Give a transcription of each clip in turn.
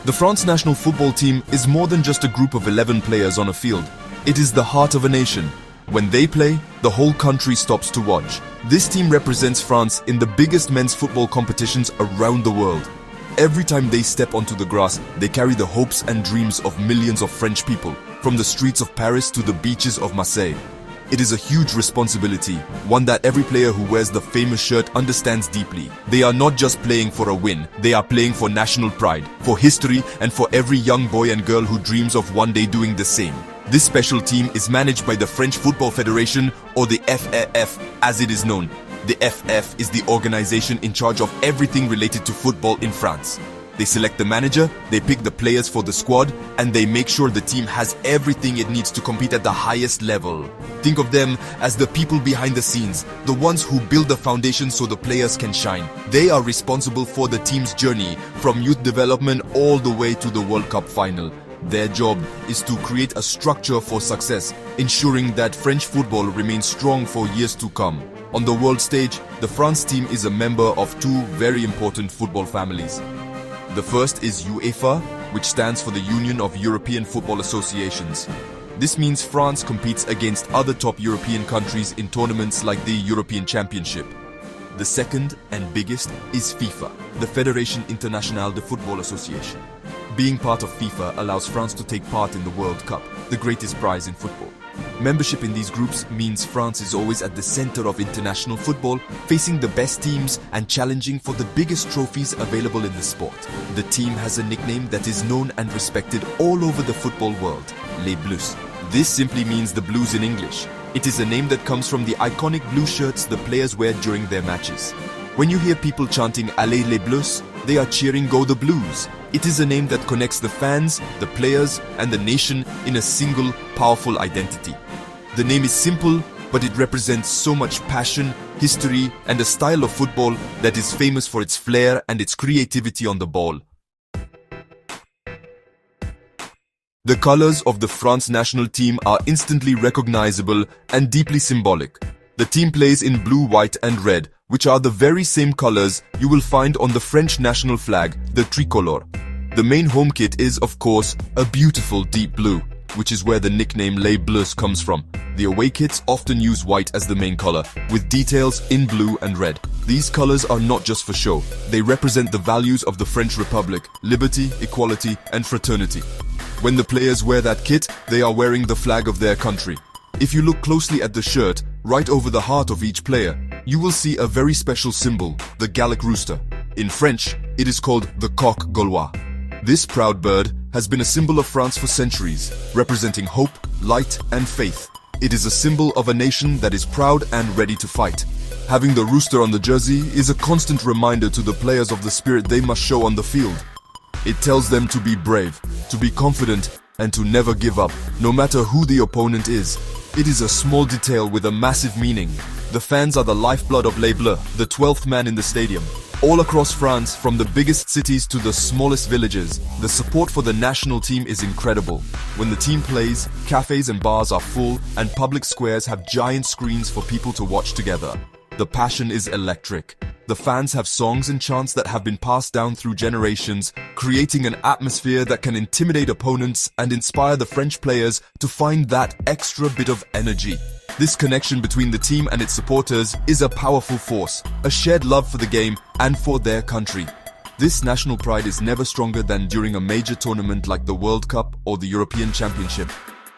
The France national football team is more than just a group of 11 players on a field. It is the heart of a nation. When they play, the whole country stops to watch. This team represents France in the biggest men's football competitions around the world. Every time they step onto the grass, they carry the hopes and dreams of millions of French people, from the streets of Paris to the beaches of Marseille. It is a huge responsibility, one that every player who wears the famous shirt understands deeply. They are not just playing for a win, they are playing for national pride, for history, and for every young boy and girl who dreams of one day doing the same. This special team is managed by the French Football Federation, or the FFF as it is known. The FF is the organization in charge of everything related to football in France. They select the manager, they pick the players for the squad, and they make sure the team has everything it needs to compete at the highest level. Think of them as the people behind the scenes, the ones who build the foundation so the players can shine. They are responsible for the team's journey, from youth development all the way to the World Cup final. Their job is to create a structure for success, ensuring that French football remains strong for years to come. On the world stage, the France team is a member of two very important football families. The first is UEFA, which stands for the Union of European Football Associations. This means France competes against other top European countries in tournaments like the European Championship. The second and biggest is FIFA, the Fédération Internationale de Football Association. Being part of FIFA allows France to take part in the World Cup, the greatest prize in football. Membership in these groups means France is always at the center of international football, facing the best teams and challenging for the biggest trophies available in the sport. The team has a nickname that is known and respected all over the football world, Les Bleus. This simply means the Blues in English. It is a name that comes from the iconic blue shirts the players wear during their matches. When you hear people chanting Allez les Bleus, they are cheering Go the Blues. It is a name that connects the fans, the players, and the nation in a single, powerful identity. The name is simple, but it represents so much passion, history, and a style of football that is famous for its flair and its creativity on the ball. The colors of the France national team are instantly recognizable and deeply symbolic. The team plays in blue, white, and red, which are the very same colors you will find on the French national flag, the tricolore. The main home kit is, of course, a beautiful deep blue, which is where the nickname Les Bleus comes from. The away kits often use white as the main color, with details in blue and red. These colors are not just for show. They represent the values of the French Republic: liberty, equality, and fraternity. When the players wear that kit, they are wearing the flag of their country. If you look closely at the shirt, right over the heart of each player, you will see a very special symbol, the Gallic rooster. In French, it is called the coq gaulois. This proud bird has been a symbol of France for centuries, representing hope, light, and faith. It is a symbol of a nation that is proud and ready to fight. Having the rooster on the jersey is a constant reminder to the players of the spirit they must show on the field. It tells them to be brave, to be confident, and to never give up, no matter who the opponent is. It is a small detail with a massive meaning. The fans are the lifeblood of Les Bleus, the 12th man in the stadium. All across France, from the biggest cities to the smallest villages, the support for the national team is incredible. When the team plays, cafes and bars are full, and public squares have giant screens for people to watch together. The passion is electric. The fans have songs and chants that have been passed down through generations, creating an atmosphere that can intimidate opponents and inspire the French players to find that extra bit of energy. This connection between the team and its supporters is a powerful force, a shared love for the game and for their country. This national pride is never stronger than during a major tournament like the World Cup or the European Championship.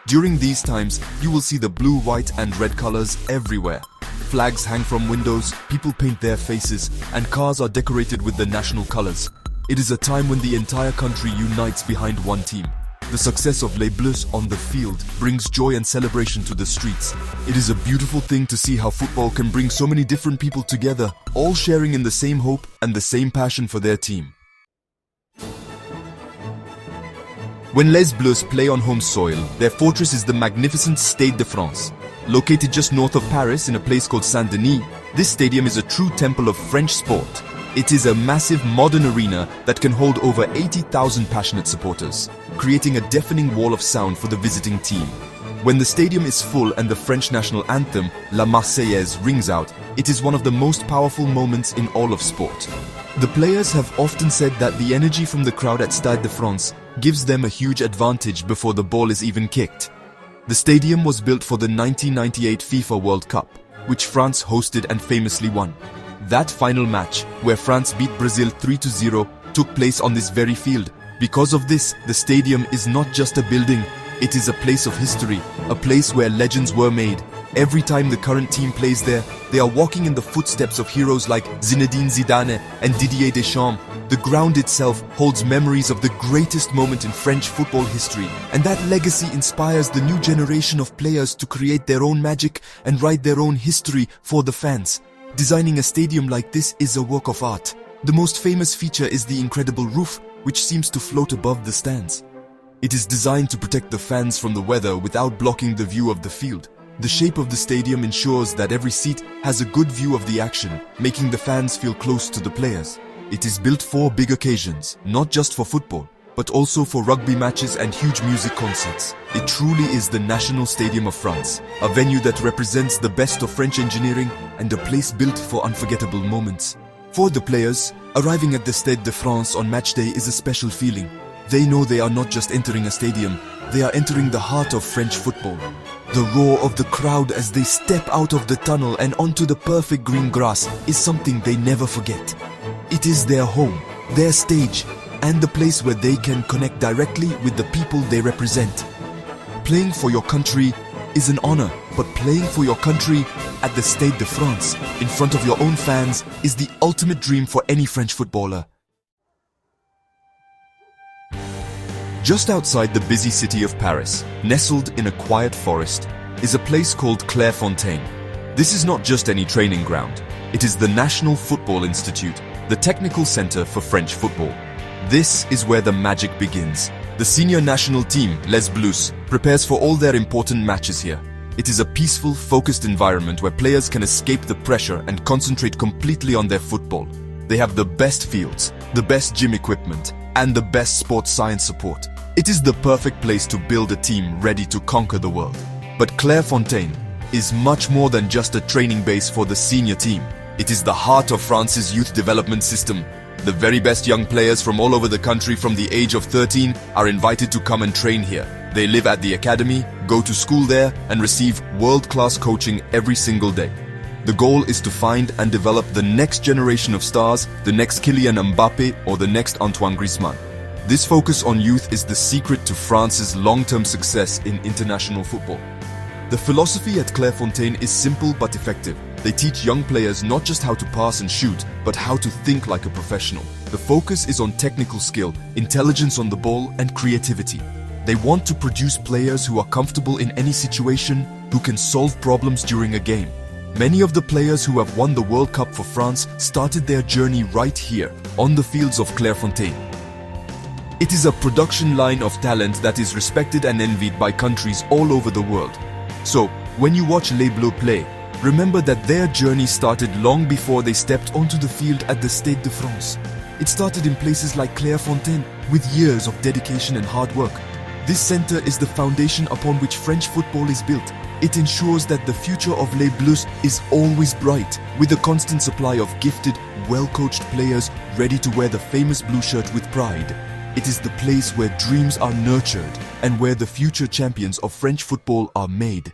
During these times, you will see the blue, white, and red colors everywhere. Flags hang from windows, people paint their faces, and cars are decorated with the national colors. It is a time when the entire country unites behind one team. The success of Les Bleus on the field brings joy and celebration to the streets. It is a beautiful thing to see how football can bring so many different people together, all sharing in the same hope and the same passion for their team. When Les Bleus play on home soil, their fortress is the magnificent Stade de France. Located just north of Paris in a place called Saint-Denis, this stadium is a true temple of French sport. It is a massive modern arena that can hold over 80,000 passionate supporters, creating a deafening wall of sound for the visiting team. When the stadium is full and the French national anthem, La Marseillaise, rings out, it is one of the most powerful moments in all of sport. The players have often said that the energy from the crowd at Stade de France gives them a huge advantage before the ball is even kicked. The stadium was built for the 1998 FIFA World Cup, which France hosted and famously won. That final match, where France beat Brazil 3-0, took place on this very field. Because of this, the stadium is not just a building, it is a place of history, a place where legends were made. Every time the current team plays there, they are walking in the footsteps of heroes like Zinedine Zidane and Didier Deschamps. The ground itself holds memories of the greatest moment in French football history, and that legacy inspires the new generation of players to create their own magic and write their own history for the fans. Designing a stadium like this is a work of art. The most famous feature is the incredible roof, which seems to float above the stands. It is designed to protect the fans from the weather without blocking the view of the field. The shape of the stadium ensures that every seat has a good view of the action, making the fans feel close to the players. It is built for big occasions, not just for football, but also for rugby matches and huge music concerts. It truly is the national stadium of France, a venue that represents the best of French engineering and a place built for unforgettable moments. For the players, arriving at the Stade de France on match day is a special feeling. They know they are not just entering a stadium, they are entering the heart of French football. The roar of the crowd as they step out of the tunnel and onto the perfect green grass is something they never forget. It is their home, their stage, and the place where they can connect directly with the people they represent. Playing for your country is an honor, but playing for your country at the Stade de France, in front of your own fans, is the ultimate dream for any French footballer. Just outside the busy city of Paris, nestled in a quiet forest, is a place called Clairefontaine. This is not just any training ground. It is the National Football Institute, the technical center for French football. This is where the magic begins. The senior national team, Les Bleus, prepares for all their important matches here. It is a peaceful, focused environment where players can escape the pressure and concentrate completely on their football. They have the best fields, the best gym equipment, and the best sports science support. It is the perfect place to build a team ready to conquer the world. But Clairefontaine is much more than just a training base for the senior team. It is the heart of France's youth development system. The very best young players from all over the country from the age of 13 are invited to come and train here. They live at the academy, go to school there, and receive world-class coaching every single day. The goal is to find and develop the next generation of stars, the next Kylian Mbappé or the next Antoine Griezmann. This focus on youth is the secret to France's long-term success in international football. The philosophy at Clairefontaine is simple but effective. They teach young players not just how to pass and shoot, but how to think like a professional. The focus is on technical skill, intelligence on the ball, and creativity. They want to produce players who are comfortable in any situation, who can solve problems during a game. Many of the players who have won the World Cup for France started their journey right here, on the fields of Clairefontaine. It is a production line of talent that is respected and envied by countries all over the world. So, when you watch Les Bleus play, remember that their journey started long before they stepped onto the field at the Stade de France. It started in places like Clairefontaine, with years of dedication and hard work. This center is the foundation upon which French football is built. It ensures that the future of Les Bleus is always bright, with a constant supply of gifted, well-coached players ready to wear the famous blue shirt with pride. It is the place where dreams are nurtured and where the future champions of French football are made.